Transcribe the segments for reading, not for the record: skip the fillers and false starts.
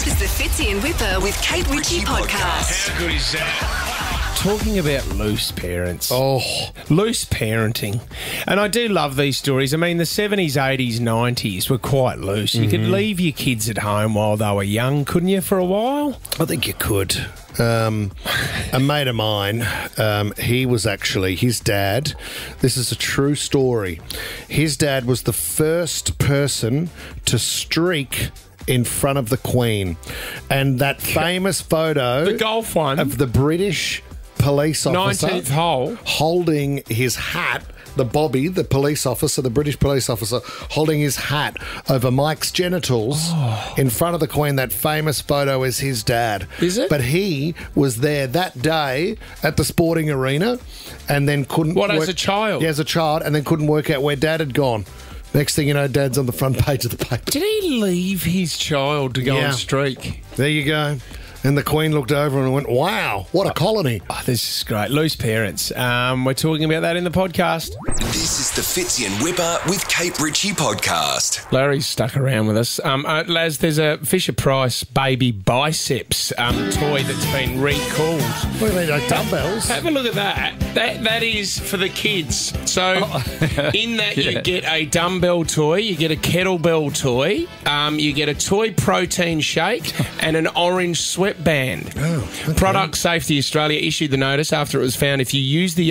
This is the Fitzy and Whipper with Kate Ritchie podcast. How good is that? Talking about loose parents. Oh, Loose parenting. And I do love these stories. I mean, the 70s, 80s, 90s were quite loose. You could leave your kids at home while they were young, couldn't you, for a while? I think you could. A mate of mine, he was actually, his dad, this is a true story. His dad was the first person to streak in front of the Queen. And that famous photo... The golf one. Of the British police officer... 19th hole. Holding his hat... The Bobby, the police officer, the British police officer, holding his hat over Mike's genitals in front of the Queen. That famous photo is his dad. Is it? But he was there that day at the sporting arena and then couldn't... What, as a child? Yeah, as a child, and then couldn't work out where Dad had gone. Next thing you know, Dad's on the front page of the paper. Did he leave his child to go on streak? There you go. And the Queen looked over and went, wow, what a colony. Oh, this is great. Loose parents. We're talking about that in the podcast. This is the Fitzy and Whipper with Kate Ritchie podcast. Larry's stuck around with us. Laz, there's a Fisher-Price baby biceps toy that's been recalled. What do you mean, like dumbbells? Have a look at that. That is for the kids. So in that you get a dumbbell toy, you get a kettlebell toy, you get a toy protein shake and an orange sweatband. Okay. Product Safety Australia issued the notice after it was found if you use the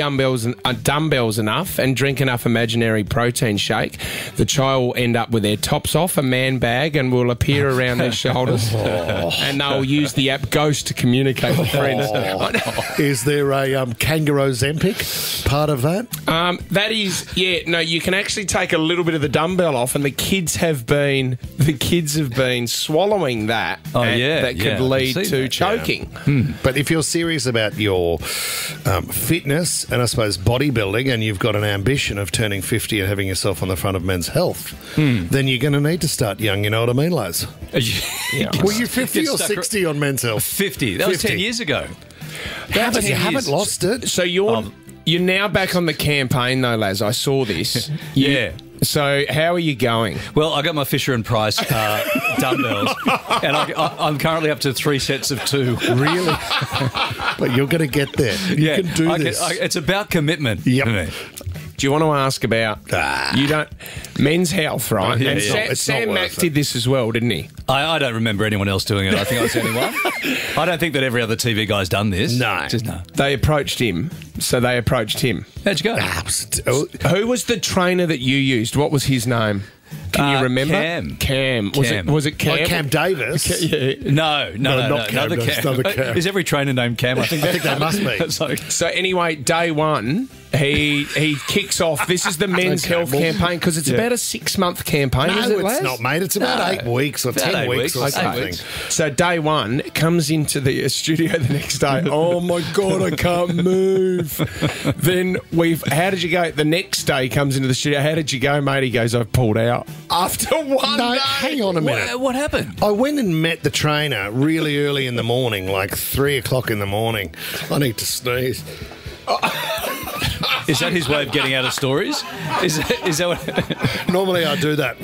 dumbbells enough and drink enough imaginary protein shake, the child will end up with their tops off, a man bag, and will appear around their shoulders. And they'll use the app Ghost to communicate with friends. Is there a kangaroo Zempic part of that? That is, you can actually take a little bit of the dumbbell off, and the kids have been swallowing that. That could lead to choking. Yeah. But if you're serious about your fitness and I suppose bodybuilding, and you've got an ambition of turning 50 and having yourself on the front of Men's Health, then you're going to need to start young. You know what I mean, Laz? Were you 50 or 60 on Men's Health? 50. That was 10 years ago. You haven't lost it. So you're now back on the campaign, though, Laz. I saw this. Yeah. So how are you going? Well, I got my Fisher and Price dumbbells, and I'm currently up to 3 sets of 2. Really? But you're going to get there. You can do this. It's about commitment. Yep. Do you want to ask about Men's Health, right? Yeah, and yeah. Sam Mack did this as well, didn't he? I don't remember anyone else doing it. I think I was the only one. I don't think that every other TV guy's done this. No. They approached him, so they approached him. How'd you go? Who was the trainer that you used? What was his name? Can you remember? Cam. Was it Cam? Like Cam Davis? No, not Cam. Another Cam. Is every trainer named Cam? I think they must be. So anyway, day one, he kicks off. This is the Men's Health campaign because it's about a 6-month campaign, no, is it, it's not, mate. It's about 8 weeks or 10 weeks or something. So day one, comes into the studio the next day. Oh, my God, I can't move. Then how did you go? The next day comes into the studio. How did you go, mate? He goes, I've pulled out. After one day. Hang on a minute. What happened? I went and met the trainer really early in the morning, like 3 o'clock in the morning. I need to sneeze. Is that his way of getting out of stories? Is that what... Normally I do that.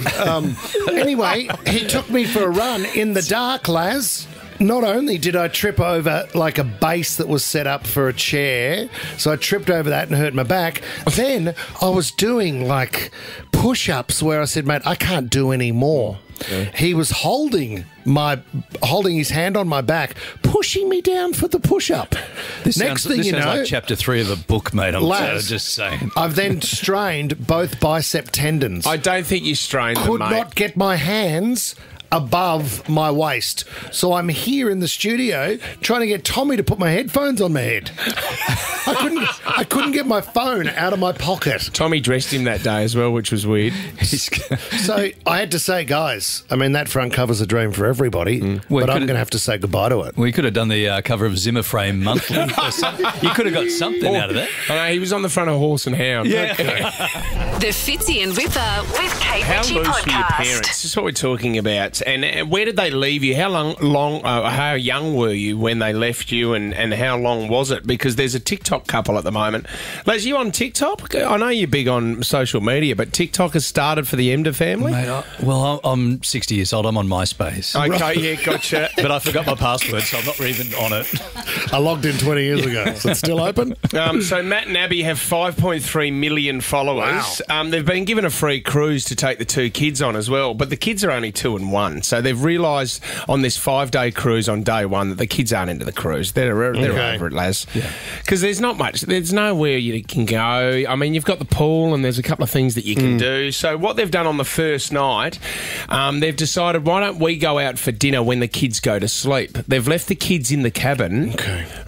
Anyway, he took me for a run in the dark, Laz. Not only did I trip over like a base that was set up for a chair, so I tripped over that and hurt my back. Then I was doing like push-ups where I said, mate, I can't do any more. Okay. He was holding his hand on my back, pushing me down for the push-up. This sounds like chapter 3 of a book, mate. I'm just saying. I've then strained both bicep tendons. I don't think you strained them, mate. Could not get my hands above my waist. So I'm here in the studio trying to get Tommy to put my headphones on my head. I couldn't get my phone out of my pocket. Tommy dressed him that day as well, which was weird. So I had to say, guys, I mean, that front cover's a dream for everybody, but I'm going to have to say goodbye to it. We could have done the cover of Zimmer Frame Monthly or something. You could have got something out of that. I know, he was on the front of Horse and Hound. Yeah. The Fitzy and Whipper with Kate How Ritchie loose were your podcast. parents? This is what we're talking about. And where did they leave you? How young were you when they left you, and how long was it? Because there's a TikTok couple at the moment. Les, you on TikTok? I know you're big on social media, but TikTok has started for the Emder family? Mate, I'm 60 years old. I'm on MySpace. Okay, yeah, gotcha. But I forgot my password, so I'm not even on it. I logged in 20 years ago. Is it still open? So Matt and Abby have 5.3 million followers. Wow. They've been given a free cruise to take the 2 kids on as well, but the kids are only 2 and 1. So they've realised on this 5-day cruise on day 1 that the kids aren't into the cruise. They're over it, Laz. Because there's not much. There's nowhere you can go. I mean, you've got the pool and there's a couple of things that you can do. So what they've done on the first night, they've decided, why don't we go out for dinner when the kids go to sleep? They've left the kids in the cabin,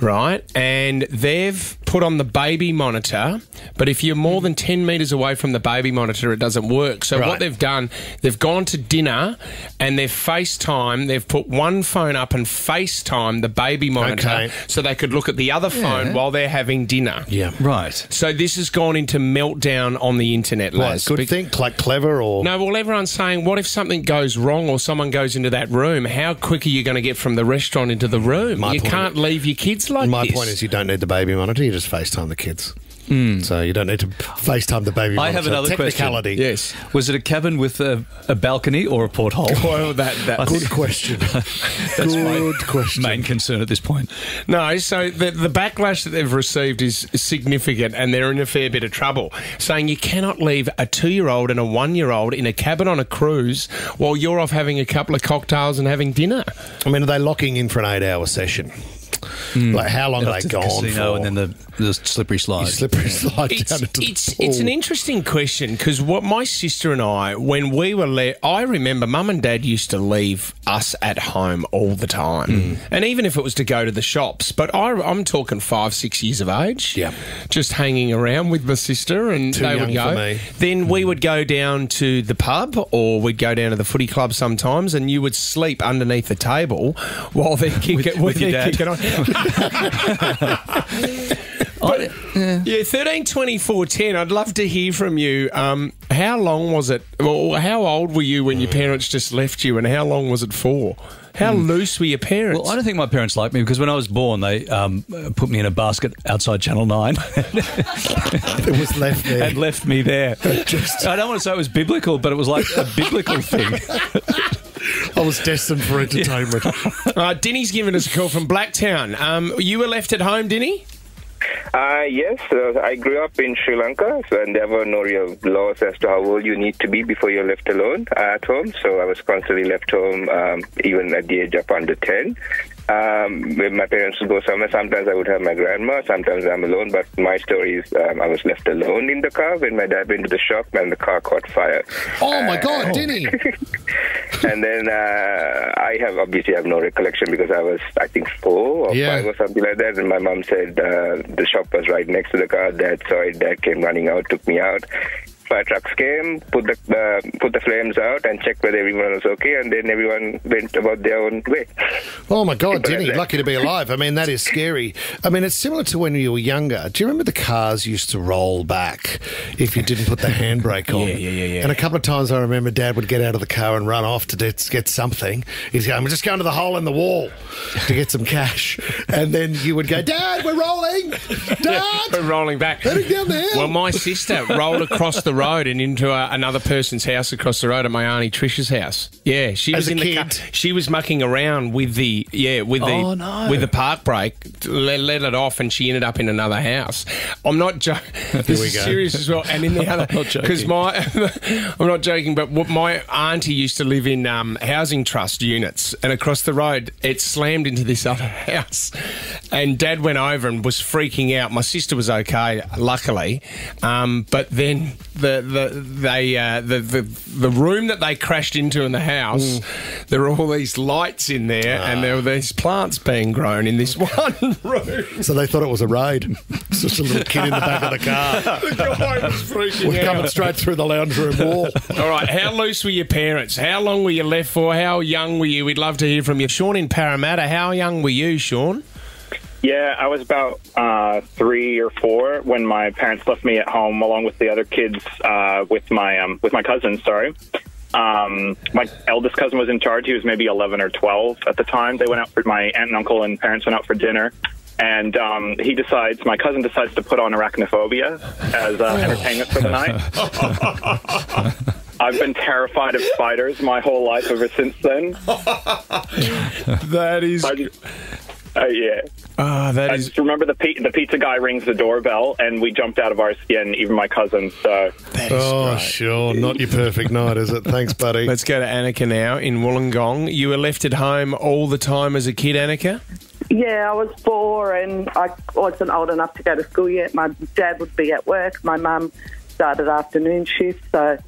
right? And they've put on the baby monitor, but if you're more than 10 metres away from the baby monitor, it doesn't work. So what they've done, they've gone to dinner and they've put one phone up and FaceTime the baby monitor so they could look at the other phone while they're having dinner. Yeah. Right. So this has gone into meltdown on the internet, Laz. Good thing, like clever or... No, well, everyone's saying, what if something goes wrong or someone goes into that room? How quick are you going to get from the restaurant into the room? You can't leave your kids like this. My point is you don't need the baby monitor, you just FaceTime the kids. So you don't need to FaceTime the baby monitor. I have another Technicality. question. Yes. Was it a cabin with a balcony or a porthole? Well, Good question. That's my main concern at this point. No, so the backlash that they've received is significant, and they're in a fair bit of trouble, saying you cannot leave a 2-year-old and a 1-year-old in a cabin on a cruise while you're off having a couple of cocktails and having dinner. I mean, are they locking in for an 8-hour session? Like, how long are they gone for? And then the slippery slide. Down into the pool. It's an interesting question, because what my sister and I, when we were I remember Mum and Dad used to leave us at home all the time, and even if it was to go to the shops. But I'm talking 5-6 years of age, just hanging around with my sister, and they would go. For me. Then we would go down to the pub, or we'd go down to the footy club sometimes, and you would sleep underneath the table while they're kicking on. But, 13, 24, 10, I'd love to hear from you. How long was it? Well, how old were you when your parents just left you, and how long was it for? How loose were your parents? Well, I don't think my parents liked me, because when I was born, they put me in a basket outside Channel 9. It was left there. And left me there. I don't want to say it was biblical, but it was like a biblical thing. I was destined for entertainment. Dinny's given us a call from Blacktown. You were left at home, Dinny? Yes, I grew up in Sri Lanka, and there were no real laws as to how old you need to be before you're left alone at home. So I was constantly left home, even at the age of under 10. When my parents would go somewhere, sometimes I would have my grandma, sometimes I'm alone, but my story is I was left alone in the car when my dad went to the shop and the car caught fire. Oh my God, Dinny! And then I have no recollection, because I was, I think, 4 or 5 or something like that, and my mom said the shop was right next to the car. Dad saw it, Dad came running out, took me out. Fire trucks came, put the flames out and checked whether everyone was okay, and then everyone went about their own way. Oh my God, Dinny, lucky to be alive. I mean, that is scary. I mean, it's similar to when you were younger. Do you remember the cars used to roll back if you didn't put the handbrake on? Yeah. And a couple of times I remember Dad would get out of the car and run off to get something. He's going, we're just going to the hole in the wall to get some cash. And then you would go, Dad, we're rolling! Dad! We're rolling back. Heading down the hill. Well, my sister rolled across the road and into another person's house across the road at my Auntie Trish's house. Yeah, she was in the car. She was mucking around with the park brake, let it off, and she ended up in another house. I'm not joking. This is serious as well. And in the other, because I'm not joking, but my auntie used to live in housing trust units, and across the road it slammed into this other house, and Dad went over and was freaking out. My sister was okay, luckily, but then the room that they crashed into in the house, there were all these lights in there, and there were these plants being grown in this one room. So they thought it was a raid. It's just a little kid in the back of the car. The guy was freaking We're out. coming straight through the lounge room wall. All right, how loose were your parents? How long were you left for? How young were you? We'd love to hear from you. Sean in Parramatta, how young were you, Sean? Yeah, I was about 3 or 4 when my parents left me at home along with the other kids, with my cousins. Sorry, my eldest cousin was in charge. He was maybe 11 or 12 at the time. They went out my aunt and uncle and parents went out for dinner. And my cousin decides to put on Arachnophobia as entertainment for the night. I've been terrified of spiders my whole life ever since then. That is... yeah. I just remember the pizza guy rings the doorbell, and we jumped out of our skin, even my cousin. So. Oh, sure. Not your perfect night, is it? Thanks, buddy. Let's go to Annika now in Wollongong. You were left at home all the time as a kid, Annika? Yeah, I was 4 and I wasn't old enough to go to school yet. My dad would be at work. My mum started afternoon shift, so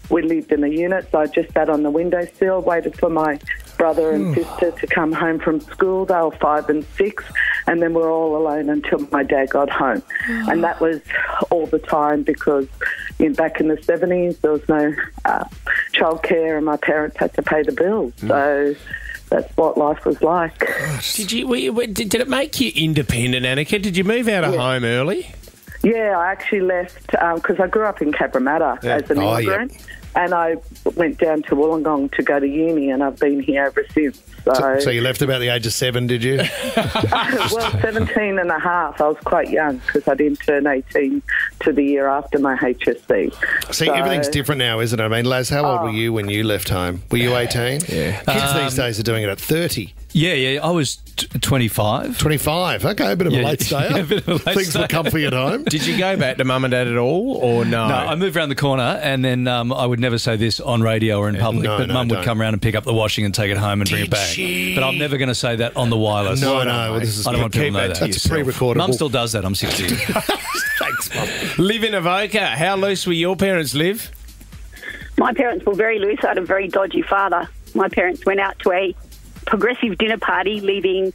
we lived in a unit. So I just sat on the windowsill, waited for my brother and sister to come home from school. They were 5 and 6, and then we were all alone until my dad got home. And that was all the time because back in the 70s, there was no childcare and my parents had to pay the bills. So that's what life was like. Did it make you independent, Annika? Did you move out of home early? Yeah, I actually left because I grew up in Cabramatta as an immigrant. And I went down to Wollongong to go to uni, and I've been here ever since. So you left about the age of 7, did you? Well, 17 and a half. I was quite young because I didn't turn 18 to the year after my HSC. See, everything's different now, isn't it? I mean, Laz, how old were you when you left home? Were you 18? Yeah. Kids these days are doing it at 30. Yeah, I was 25. 25, okay, a bit of a late stayer. A bit of a late Things stayer. were comfy at home. Did you go back to mum and dad at all, or no? No, I moved around the corner, and then I would never say this on radio or in public, but Mum would come around and pick up the washing and take it home and bring it back. But I'm never going to say that on the wireless. No, this is I don't want people to know that. That's pre-recordable. Mum still does that. I'm 60. Thanks, Mum. Liv in Avoca, how loose were your parents, Liv? My parents were very loose. I had a very dodgy father. My parents went out to a progressive dinner party, leaving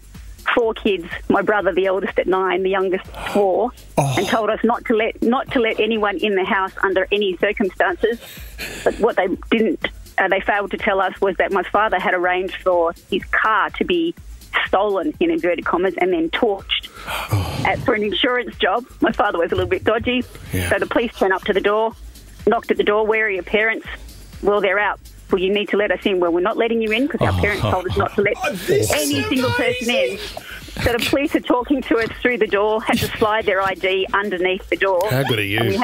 4 kids, my brother the eldest at 9, the youngest 4, and told us not to let anyone in the house under any circumstances. But what they failed to tell us was that my father had arranged for his car to be stolen, in inverted commas, and then torched for an insurance job. My father was a little bit dodgy, so the police turned up to the door, knocked at the door, "Where are your parents?" "Well, they're out." "Well, you need to let us in." "Well, we're not letting you in because our parents told us not to let any single person in." So the police are talking to us through the door, had to slide their ID underneath the door. How good are you?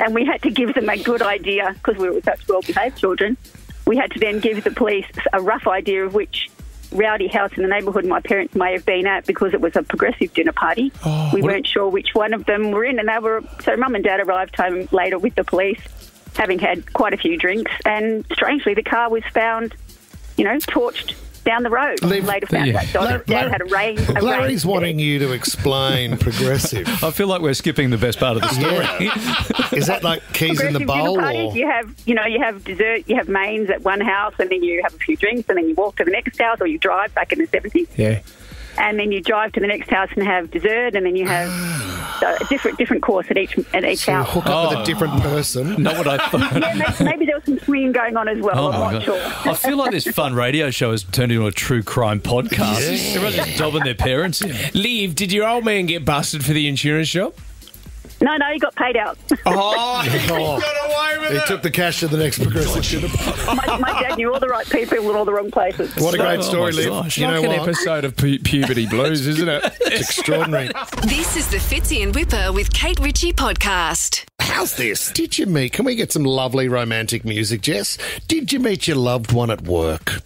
And we had to give them a good idea, because we were such well-behaved children. We had to then give the police a rough idea of which rowdy house in the neighbourhood my parents may have been at, because it was a progressive dinner party. We weren't sure which one of them were in, and so Mum and Dad arrived home later with the police, having had quite a few drinks, and strangely the car was found, torched down the road. Later found out Dad had a range. Larry's wanting you to explain progressive. I feel like we're skipping the best part of the story. Is that like keys in the bowl? Or? You have dessert, you have mains at one house, and then you have a few drinks, and then you walk to the next house, or you drive back in the 70s. Yeah. And then you drive to the next house and have dessert, and then you have a different course at each so house. Hook up with a different person. Not what I thought. Yeah, maybe there was some swinging going on as well. I'm not sure. I feel like this fun radio show has turned into a true crime podcast. Everyone's just dobbing their parents in. Liv, did your old man get busted for the insurance shop? No, he got paid out. He got away with it. He took the cash to the next progressive dinner. My dad knew all the right people in all the wrong places. What a great story, Liv. Like an episode of Puberty Blues, isn't it? It's extraordinary. This is the Fitzy and Whipper with Kate Ritchie podcast. How's this? Did you meet... Can we get some lovely romantic music, Jess? Did you meet your loved one at work?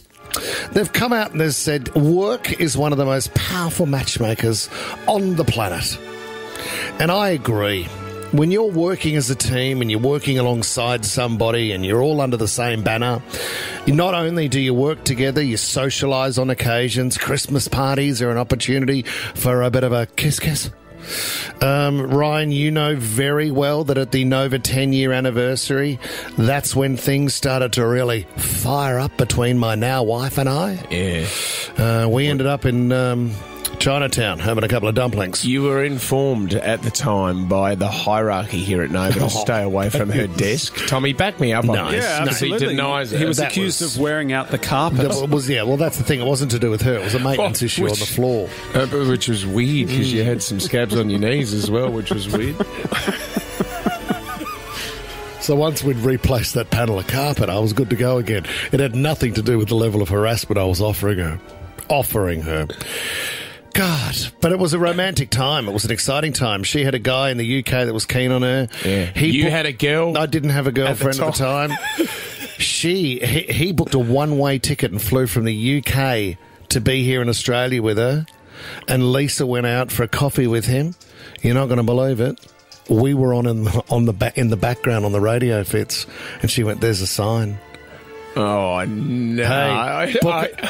They've come out and they've said work is one of the most powerful matchmakers on the planet. And I agree. When you're working as a team and you're working alongside somebody and you're all under the same banner, not only do you work together, you socialise on occasions. Christmas parties are an opportunity for a bit of a kiss-kiss. Ryan, you know very well that at the Nova 10-year anniversary, that's when things started to really fire up between my now wife and I. Yeah. We ended up in... Chinatown, having a couple of dumplings. You were informed at the time by the hierarchy here at Nova to stay away from her desk. Tommy, back me up on this. Yeah, absolutely. He denies it. He was accused of wearing out the carpet. Well, that's the thing. It wasn't to do with her. It was a maintenance issue on the floor. Which was weird, because you had some scabs on your knees as well, which was weird. So once we'd replaced that panel of carpet, I was good to go again. It had nothing to do with the level of harassment I was offering her. God, but it was a romantic time. It was an exciting time. She had a guy in the UK that was keen on her. Yeah. You had a girl? I didn't have a girlfriend at the time. He booked a one-way ticket and flew from the UK to be here in Australia with her. And Lisa went out for a coffee with him. You're not going to believe it. We were in the background on the radio, Fitz, and she went, "There's a sign." Oh, no. Hey,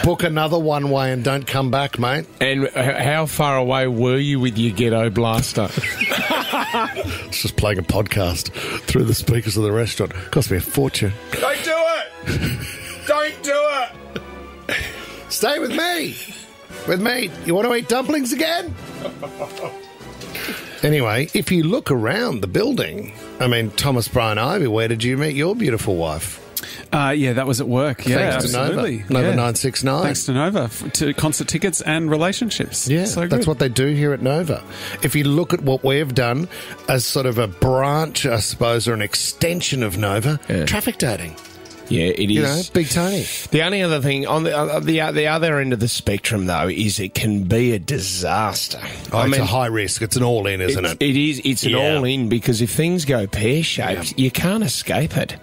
book another one-way and don't come back, mate. And how far away were you with your ghetto blaster? It's just playing a podcast through the speakers of the restaurant. Cost me a fortune. Don't do it! Don't do it! Stay with me. With me. You want to eat dumplings again? Anyway, if you look around the building, I mean, Thomas Brian Ivy, where did you meet your beautiful wife? Yeah, that was at work. Yeah, Thanks absolutely. to Nova 969. Thanks to Nova to concert tickets and relationships. Yeah, so that's what they do here at Nova. If you look at what we've done as sort of a branch, I suppose, or an extension of Nova, traffic dating. Yeah, it is. You know, Big Tony. The only other thing, on the other end of the spectrum, though, is it can be a disaster. It's a high risk. It's an all-in, isn't it? It is. It's an all-in because if things go pear-shaped, you can't escape it.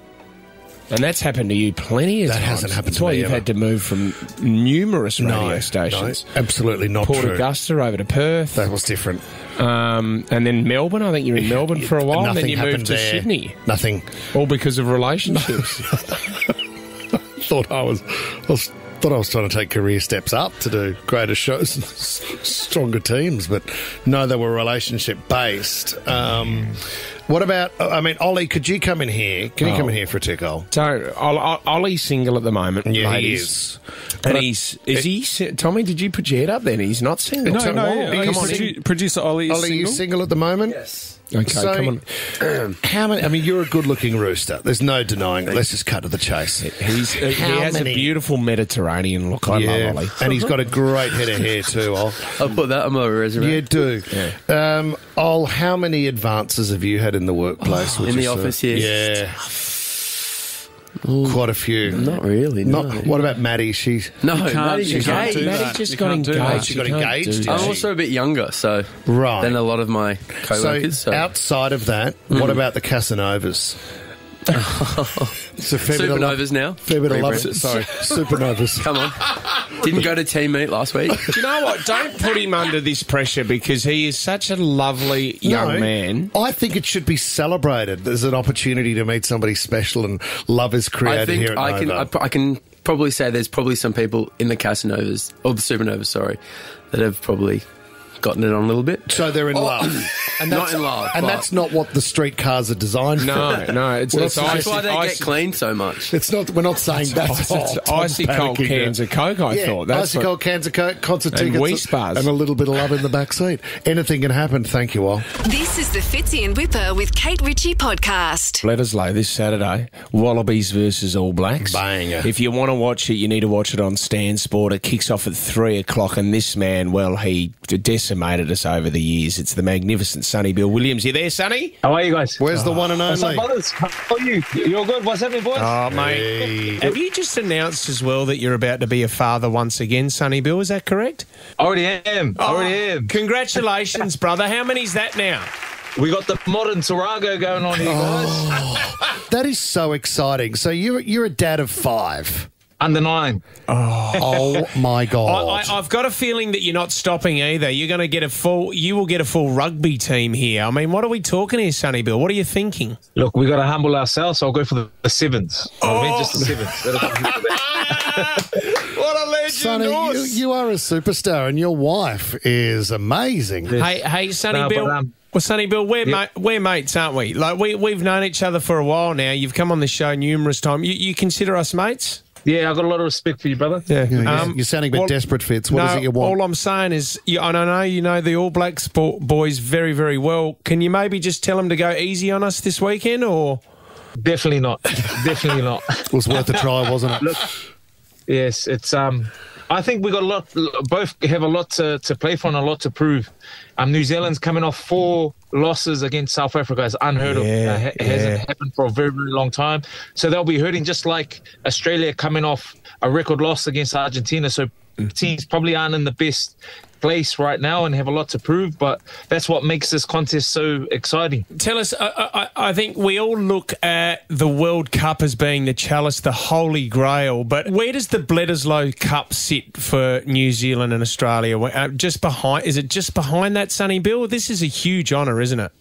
And that's happened to you plenty of times. That hasn't happened to me. That's why you've had to move from numerous radio stations. No, absolutely not Port true. Augusta over to Perth. That was different. And then Melbourne. I think you were in Melbourne for a while. Nothing And then you moved to there. Sydney. Nothing. All because of relationships. Thought I was trying to take career steps up to do greater shows and stronger teams, but no, they were relationship based. What about? I mean, Ollie, could you come in here? Can you come in here for a tickle? So Ollie's single at the moment. Yeah, ladies. he is. And is he? Tommy, did you put your head up then? He's not single. No, Come no. Producer Ollie is Ollie, single. you single at the moment? Yes. Okay, So, come on. How many? I mean, you're a good-looking rooster. There's no denying it. Let's just cut to the chase. He has a beautiful Mediterranean look. I love Ollie. And he's got a great head of hair too, Ol. I'll put that on my resume. You do. Yeah. Ol, how many advances have you had in the workplace? In the office, yes. Yeah. Quite a few. Not really, no. What about Maddie? She's Maddie's you can't engaged. do that. Maddie just You got can't do that. engaged. She got You can't engaged, do did I'm that. also a bit younger, so right. than a lot of my co-workers. So, outside of that, what about the Casanovas? It's a fair Supernovas now. Fair bit of love. Rebranded. Sorry, Supernovas. Come on. Didn't go to team meet last week. Do you know what? Don't put him under this pressure because he is such a lovely young man. I think it should be celebrated. There's an opportunity to meet somebody special and love is created here at Nova. I can probably say there's probably some people in the Casanovas, or the Supernovas, sorry, that have probably gotten it on a little bit. So they're in love. And Not in love. And but- that's not what the streetcars are designed for. No, it's That's icy, why they icy, get cleaned so much. It's not. We're not saying that's hot. it's icy cold cans of Coke, I thought. That's icy cold cans of Coke, concert And tickets, Whispas. and a little bit of love in the back seat. Anything can happen. Thank you all. This is the Fitzy and Whipper with Kate Ritchie podcast. Bledisloe this Saturday, Wallabies versus All Blacks. Banger. If you want to watch it, you need to watch it on Stan Sport. It kicks off at 3 o'clock, and this man, well, he decimated us over the years. It's the magnificent Sonny Bill Williams. You there, Sonny? How are you guys? Where's the one and What's up, only? brothers? How are you? You're good? What's happening, boys? Oh, mate. Hey. Have you just announced as well that you're about to be a father once again, Sonny Bill? Is that correct? Already am. Already am. Congratulations, brother. How many's that now? We got the modern Tarago going on here, guys. That is so exciting. So you're a dad of 5. Under 9. Oh my God! I've got a feeling that you're not stopping either. You're going to get you will get a full rugby team here. I mean, what are we talking here, Sonny Bill? What are you thinking? Look, we got to humble ourselves, so I'll go for the 7s. I mean, just the 7s. What a legend! Sonny, you are a superstar, and your wife is amazing. Hey, Sonny No, Bill. but, Well, Sonny Bill, we're mates, aren't we? Like we've known each other for a while now. You've come on the show numerous times. You consider us mates? Yeah, I've got a lot of respect for you, brother. Yeah. You're sounding a bit desperate, Fitz. What is it you want? All I'm saying is, and I know you know the All Blacks boys very, very well. Can you maybe just tell them to go easy on us this weekend, or? Definitely not. Definitely not. It was worth a try, wasn't it? Look, yes, it's I think we got both have a lot to play for and a lot to prove. New Zealand's coming off 4 losses against South Africa. It's unheard of. Hasn't happened for a very, very long time. So they'll be hurting, just like Australia coming off a record loss against Argentina. So teams probably aren't in the best place right now and have a lot to prove, but that's what makes this contest so exciting. Tell us, I think we all look at the World Cup as being the chalice, the holy grail, but where does the Bledisloe Cup sit for New Zealand and Australia? Just behind? Is it just behind that, Sonny Bill? This is a huge honour, isn't it?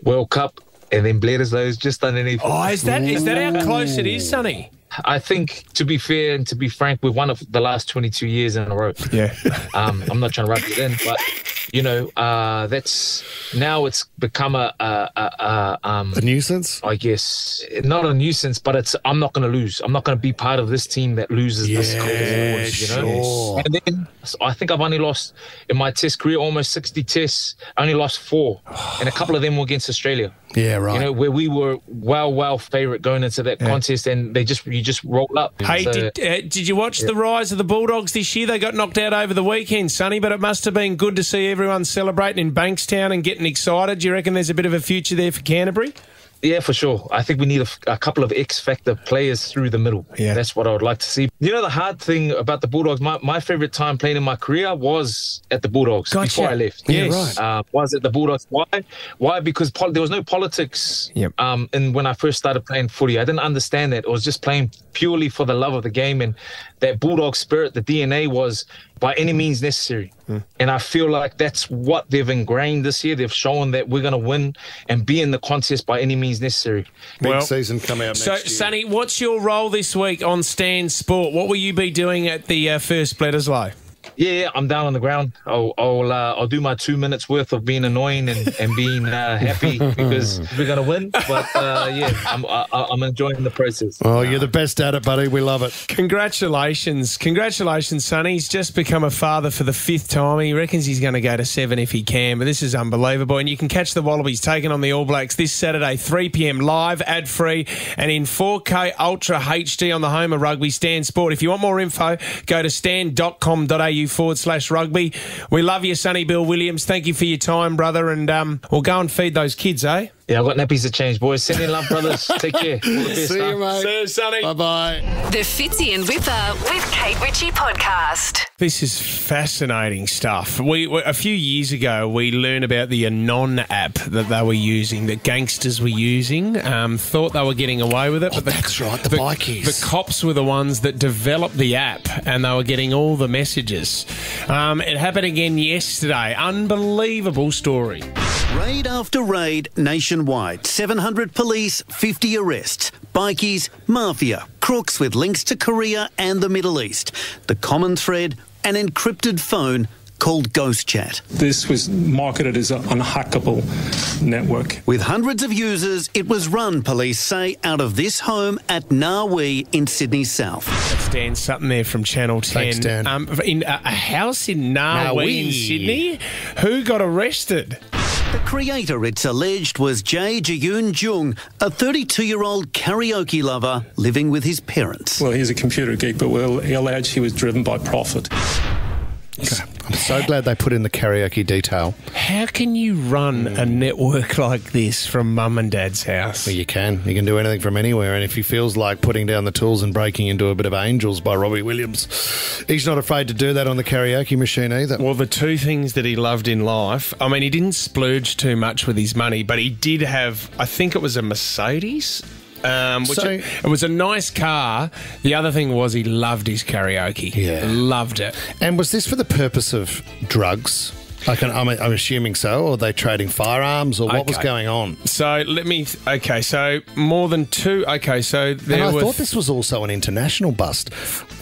World Cup, and then Bledisloe is just underneath. Oh, is that how close it is, Sonny? I think, to be fair and to be frank, we've won it the last 22 years in a row. Yeah. I'm not trying to rub it in, but now it's become a nuisance. I guess not a nuisance, but I'm not going to lose. I'm not going to be part of this team that loses this contest. Sure. And then I think I've only lost in my Test career almost 60 tests. I only lost 4, and a couple of them were against Australia. Yeah, right. Where we were well favourite going into that contest, and you just roll up. Hey, did you watch the rise of the Bulldogs this year? They got knocked out over the weekend, Sonny, but it must have been good to see everyone celebrating in Bankstown and getting excited. Do you reckon there's a bit of a future there for Canterbury? Yeah, for sure. I think we need a couple of X-factor players through the middle. Yeah. That's what I would like to see. The hard thing about the Bulldogs, my favourite time playing in my career was at the Bulldogs before I left. Yes. Right. Was at the Bulldogs. Why? Why? Because there was no politics when I first started playing footy. I didn't understand that. I was just playing purely for the love of the game, and that Bulldog spirit, the DNA was by any means necessary. And I feel like that's what they've ingrained this year. They've shown that we're going to win and be in the contest by any means necessary. Big season come out next year. So, Sonny, what's your role this week on Stan Sport? What will you be doing at the first Bledisloe? Yeah, I'm down on the ground. I'll do my 2 minutes worth of being annoying and being happy because we're gonna win. But I'm enjoying the process. Oh, you're the best at it, buddy. We love it. Congratulations, Sonny. He's just become a father for the 5th time. He reckons he's going to go to 7 if he can. But this is unbelievable. And you can catch the Wallabies taking on the All Blacks this Saturday, 3 p.m. live, ad free, and in 4K Ultra HD on the home of rugby, Stan Sport. If you want more info, go to stan.com.au/rugby. We love you, Sonny Bill Williams. Thank you for your time, brother, and we'll go and feed those kids, eh? Yeah, I've got nappies to change, boys. Send in love, brothers. Take care. All the best. See you, mate. See you, Sonny. Bye-bye. The Fitzy and Whipper with Kate Ritchie podcast. This is fascinating stuff. A few years ago, we learned about the Anon app that they were using, that gangsters were using. Thought they were getting away with it. But that's right, the bikies. The cops were the ones that developed the app, and they were getting all the messages. It happened again yesterday. Unbelievable story. Raid after raid nationwide. 700 police, 50 arrests. Bikies, mafia, crooks with links to Korea and the Middle East. The common thread, an encrypted phone called Ghost Chat. This was marketed as an unhackable network. With hundreds of users, it was run, police say, out of this home at Narwee in Sydney South. That's Dan Sutton there from Channel 10. Thanks, Dan. In a house in Narwee in Sydney. Who got arrested? The creator, it's alleged, was Jae Ji-yoon Jung, a 32-year-old karaoke lover living with his parents. Well, he's a computer geek, but we'll allege he was driven by profit. Okay. I'm so glad they put in the karaoke detail. How can you run a network like this from mum and dad's house? Well, you can. You can do anything from anywhere. And if he feels like putting down the tools and breaking into a bit of Angels by Robbie Williams, he's not afraid to do that on the karaoke machine either. Well, the two things that he loved in life, I mean, he didn't splurge too much with his money, but he did have, I think it was a Mercedes. It was a nice car. The other thing was he loved his karaoke. Yeah. Loved it. And was this for the purpose of drugs? I'm assuming so. Or are they trading firearms, or what was going on? So so more than two. Okay, so there and I thought this was also an international bust.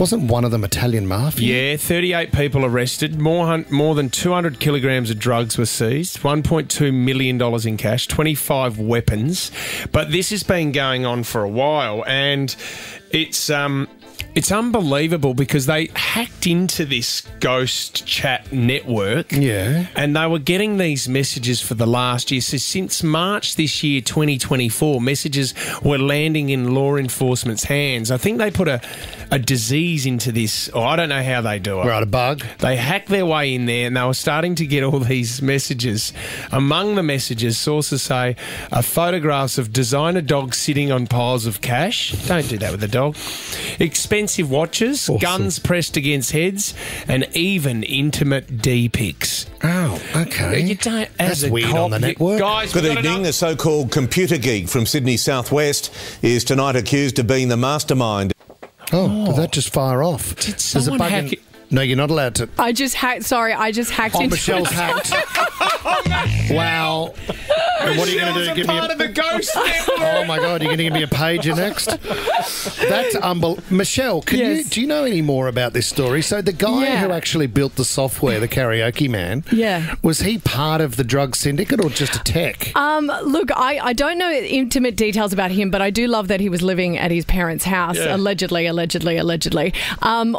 Wasn't one of them Italian mafia? Yeah, 38 people arrested. More than 200 kilograms of drugs were seized. $1.2 million in cash. 25 weapons. But this has been going on for a while, and it's It's unbelievable because they hacked into this ghost chat network. Yeah. And they were getting these messages for the last year. So since March this year, 2024, messages were landing in law enforcement's hands. I think they put a disease into this. I don't know how they do it. Right, a bug. They hacked their way in there and they were starting to get all these messages. Among the messages, sources say, are photographs of designer dogs sitting on piles of cash. Don't do that with a dog. Expensive watches, awesome. Guns pressed against heads, and even intimate D-pics. Oh, okay. You don't, That's weird on the network. Guys, good evening. The so-called computer geek from Sydney Southwest is tonight accused of being the mastermind. Oh, did that just fire off? Did someone hack it? No, you're not allowed to. I just hacked into Michelle's hacked. Wow. And what are you going to do? Give part of the ghost network. Oh my God! You're going to give me a pager next? That's unbelievable. Michelle, do you know any more about this story? So the guy who actually built the software, the karaoke man, was he part of the drug syndicate or just a tech? Look, I don't know intimate details about him, but I do love that he was living at his parents' house, allegedly.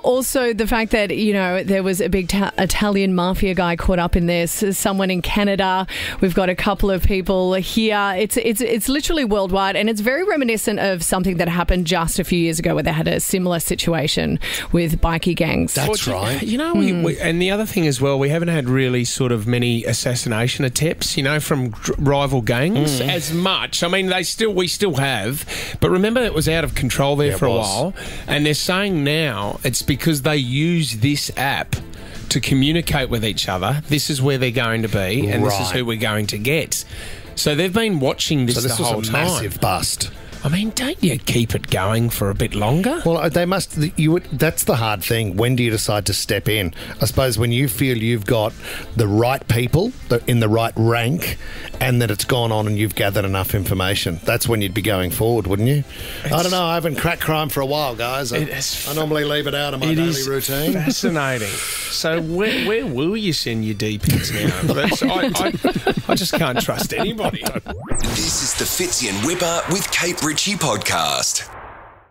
Also, the fact that there was a big Italian mafia guy caught up in this. Someone in Canada. We've got a couple of people here. It's literally worldwide, and it's very reminiscent of something that happened just a few years ago where they had a similar situation with bikie gangs. That's right. And the other thing as well, we haven't had really sort of many assassination attempts, from rival gangs as much. I mean, we still have, but remember it was out of control there for a while, and they're saying now it's because they use this app to communicate with each other. This is where they're going to be, and this is who we're going to get. So they've been watching this the whole time. So this was a massive bust. I mean, don't you keep it going for a bit longer? Well, they must. That's the hard thing. When do you decide to step in? I suppose when you feel you've got the right people in the right rank, and that it's gone on and you've gathered enough information. That's when you'd be going forward, wouldn't you? I don't know. I haven't cracked crime for a while, guys. I normally leave it out of my daily routine. Fascinating. So where will you send your D-pics now? I just can't trust anybody. This is the Fitzy and Whipper with Kate Ritchie podcast.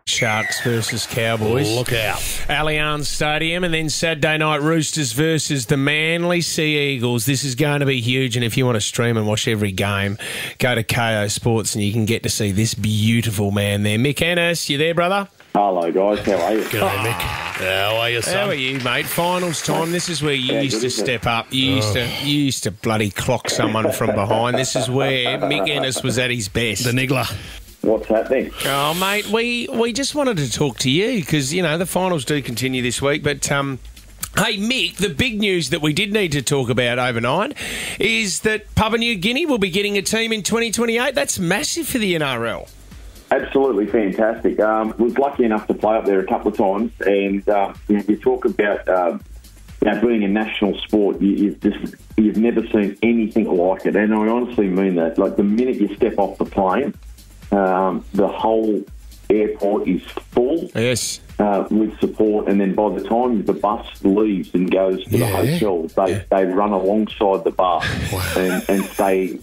Sharks versus Cowboys. Look out. Allianz Stadium, and then Saturday night Roosters versus the Manly Sea Eagles. This is going to be huge, and if you want to stream and watch every game, go to KO Sports and you can get to see this beautiful man there. Mick Ennis, you there, brother? Hello, guys. How are you? G'day, Mick. How are you, son? How are you, mate? Finals time. This is where you used to step up. You used to bloody clock someone from behind. This is where Mick Ennis was at his best. The niggler. What's happening? Oh, mate, we just wanted to talk to you because, the finals do continue this week. But, hey, Mick, the big news that we did need to talk about overnight is that Papua New Guinea will be getting a team in 2028. That's massive for the NRL. Absolutely fantastic. Was lucky enough to play up there a couple of times, and you talk about being a national sport. You've never seen anything like it, and I honestly mean that. Like the minute you step off the plane, the whole airport is full. Yes. With support, and then by the time the bus leaves and goes to the hotel, they run alongside the bus and stay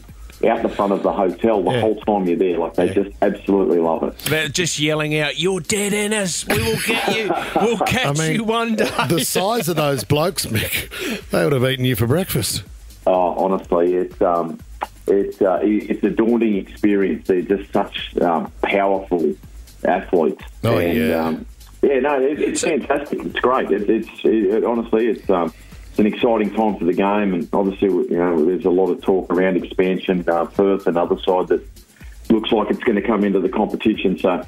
out the front of the hotel the whole time you're there. Like, they just absolutely love it. They're just yelling out, "You're dead, Ennis. We will get you. We'll catch you one day." The size of those blokes, Mick, they would have eaten you for breakfast. Oh, honestly, it's a daunting experience. They're just such powerful athletes. Oh, and, it's fantastic. It's great. Honestly, it's an exciting time for the game, and obviously, there's a lot of talk around expansion. Perth, another side that looks like it's going to come into the competition. So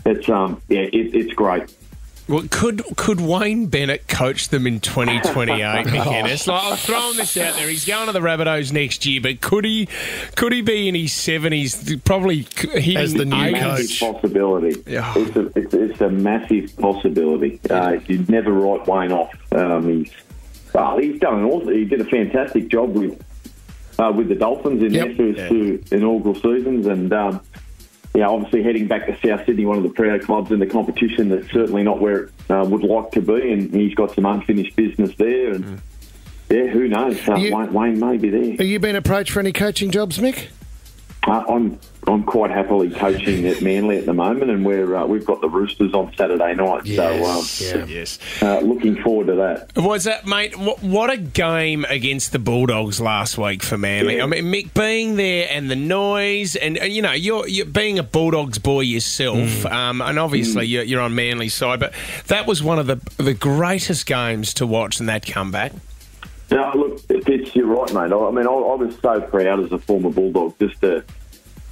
it's great. Well, could Wayne Bennett coach them in 2028, Mick Ennis? Like, I'm throwing this out there. He's going to the Rabbitohs next year, but could he be in his 70s, probably hitting as the new coach? Possibility. Yeah. It's a massive possibility. You'd never write Wayne off. He's done he did a fantastic job with the Dolphins in their first two inaugural seasons, and obviously heading back to South Sydney, one of the prouder clubs in the competition. That's certainly not where it would like to be, and he's got some unfinished business there. And who knows? Wayne may be there. Have you been approached for any coaching jobs, Mick? I'm quite happily coaching at Manly at the moment, and we've got the Roosters on Saturday night. So looking forward to that. Was that, mate? What a game against the Bulldogs last week for Manly. Yeah. I mean, Mick being there and the noise, and you're being a Bulldogs boy yourself, and obviously you're on Manly's side, but that was one of the greatest games to watch in that comeback. No, look, you're right, mate. I mean, I was so proud as a former Bulldog just to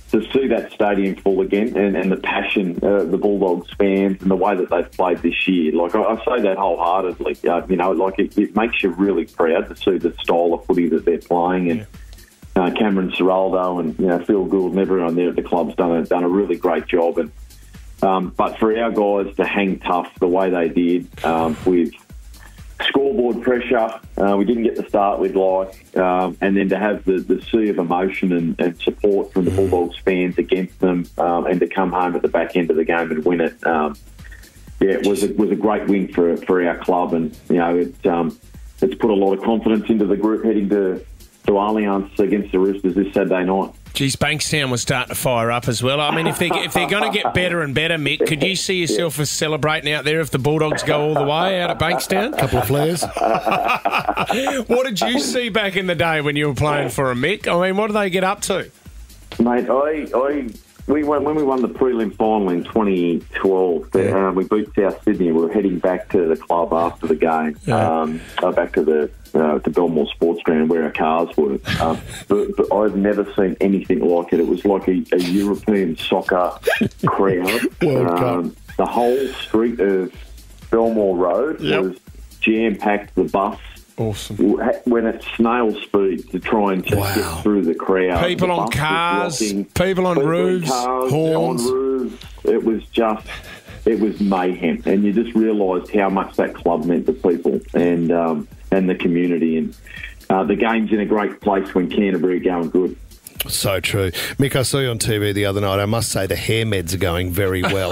see that stadium full again, and the passion, the Bulldogs fans, and the way that they've played this year. Like, I say that wholeheartedly. It makes you really proud to see the style of footy that they're playing, and Cameron Ciraldo and Phil Gould and everyone there at the club's done a really great job. And but for our guys to hang tough the way they did with scoreboard pressure, we didn't get the start we'd like, and then to have the sea of emotion and support from the Bulldogs fans against them, and to come home at the back end of the game and win it, it was a great win for our club, and it's put a lot of confidence into the group heading to Allianz against the Roosters this Saturday night. Geez, Bankstown was starting to fire up as well. I mean, if they're going to get better and better, Mick, could you see yourself as celebrating out there if the Bulldogs go all the way out at Bankstown? Couple of flares. What did you see back in the day when you were playing for a Mick? I mean, what do they get up to? Mate, when we won the prelim final in 2012, we beat South Sydney. We were heading back to the club after the game, back to to Belmore Sports Ground where our cars were. But I've never seen anything like it. It was like a European soccer crowd. The whole street of Belmore Road was jam-packed to the bus. Awesome. When at snail speed to try and just get through the crowd. People on cars, people on roofs, horns. On roofs. It was mayhem. And you just realised how much that club meant to people and the community. And the game's in a great place when Canterbury are going good. So true. Mick, I saw you on TV the other night. I must say the hair meds are going very well.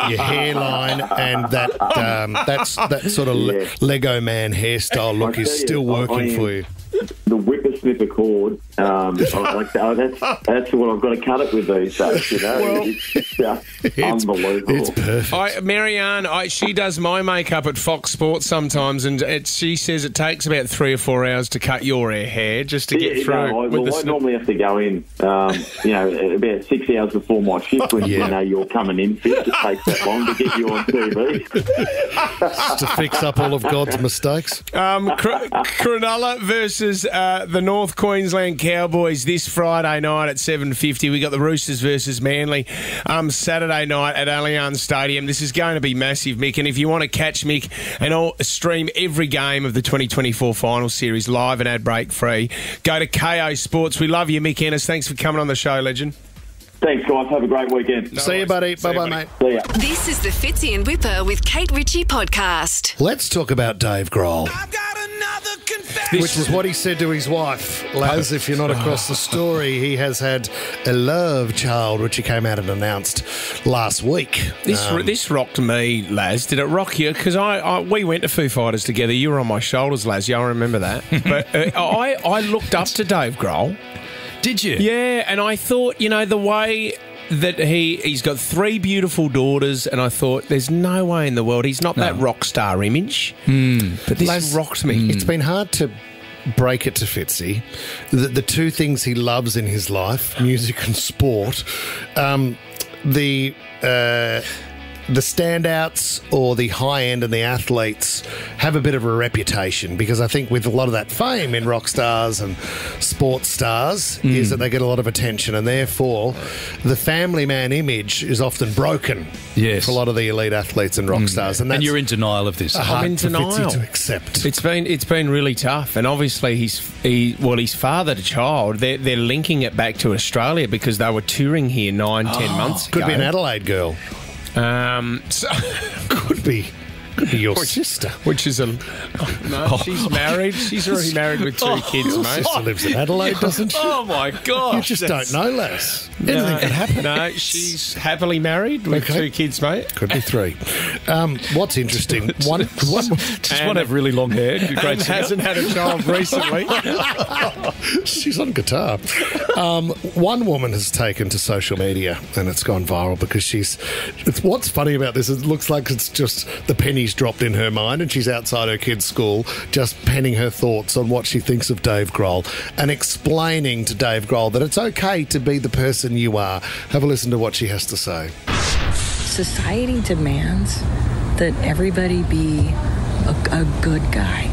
Your hairline and that sort of Lego man hairstyle look is still working for you. The whippersnipper cord, that's what I've got to cut it with these days, It's unbelievable. It's perfect. Marianne, she does my makeup at Fox Sports sometimes, and she says it takes about 3 or 4 hours to cut your hair just to get through. I normally have to go in, about 6 hours before my shift when you're coming in fit. It takes that long to get you on TV. Just to fix up all of God's mistakes. Cronulla versus the North Queensland Cowboys this Friday night at 7:50. We got the Roosters versus Manly Saturday night at Allianz Stadium. This is going to be massive, Mick. And if you want to catch Mick and stream every game of the 2024 final series live and ad break free, go to KO Sports. We love you, Mick Ennis. Thanks for coming on the show, legend. Thanks, guys. Have a great weekend. See you, buddy. Bye-bye, mate. See ya. This is the Fitzy and Whipper with Kate Ritchie podcast. Let's talk about Dave Grohl. Which is what he said to his wife. Laz, if you're not across the story, he has had a love child, which he came out and announced last week. This rocked me, Laz. Did it rock you? Because we went to Foo Fighters together. You were on my shoulders, Laz. I remember that. But I looked up to Dave Grohl. Did you? Yeah, and I thought, the way that he's got 3 beautiful daughters, and I thought, there's no way in the world he's not that rock star image. But this rocked me. It's been hard to break it to Fitzy. The 2 things he loves in his life, music and sport, the standouts or the high end and the athletes have a bit of a reputation, because I think with a lot of that fame in rock stars and sports stars is that they get a lot of attention, and therefore the family man image is often broken for a lot of the elite athletes and rock stars. And you're in denial of this. I'm in denial. To accept. It's been really tough, and obviously he's father to child. They're linking it back to Australia because they were touring here 9-10 months ago. Could be an Adelaide girl. Could be. Could be your sister. Which is no, she's married. She's already married with 2 kids, Your mate. sister lives in Adelaide, doesn't she? Oh, my gosh. You just don't know, Les. Anything could happen. No, she's happily married with 2 kids, mate. Could be 3. What's interesting, one just want to have really long hair. Great and hasn't had a child recently. She's on guitar. One woman has taken to social media and it's gone viral because what's funny about this is it looks like it's just the pennies dropped in her mind and she's outside her kid's school just penning her thoughts on what she thinks of Dave Grohl and explaining to Dave Grohl that it's okay to be the person you are. Have a listen to what she has to say. Society demands that everybody be a good guy.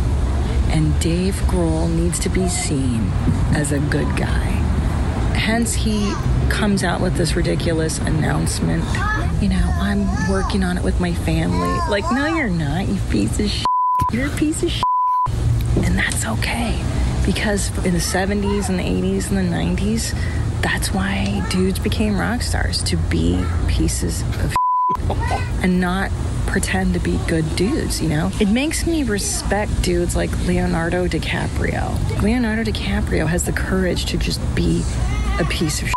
And Dave Grohl needs to be seen as a good guy. Hence, he comes out with this ridiculous announcement. You know, I'm working on it with my family. Like, no, you're not, you piece of shit. You're a piece of shit. And that's okay. Because in the 70s and the 80s and the 90s, that's why dudes became rock stars, to be pieces of shit and not pretend to be good dudes, you know? It makes me respect dudes like Leonardo DiCaprio. Leonardo DiCaprio has the courage to just be a piece of shit.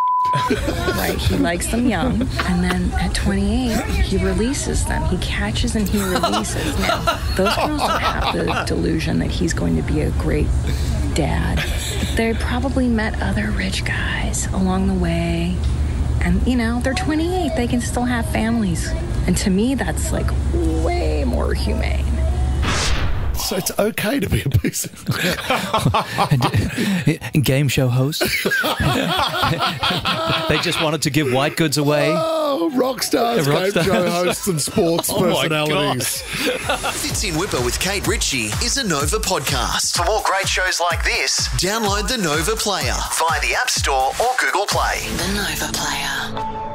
Right, he likes them young, and then at 28, he releases them. He catches and he releases. Now, those girls don't have the delusion that he's going to be a great dad. They probably met other rich guys along the way, and, you know, they're 28. They can still have families. And to me, that's, like, way more humane. So it's okay to be a piece of... Game show hosts. They just wanted to give white goods away. Oh, rock stars, game show hosts and sports personalities. Fitzy and Whipper with Kate Ritchie is a Nova podcast. For more great shows like this, download the Nova Player via the App Store or Google Play. The Nova Player.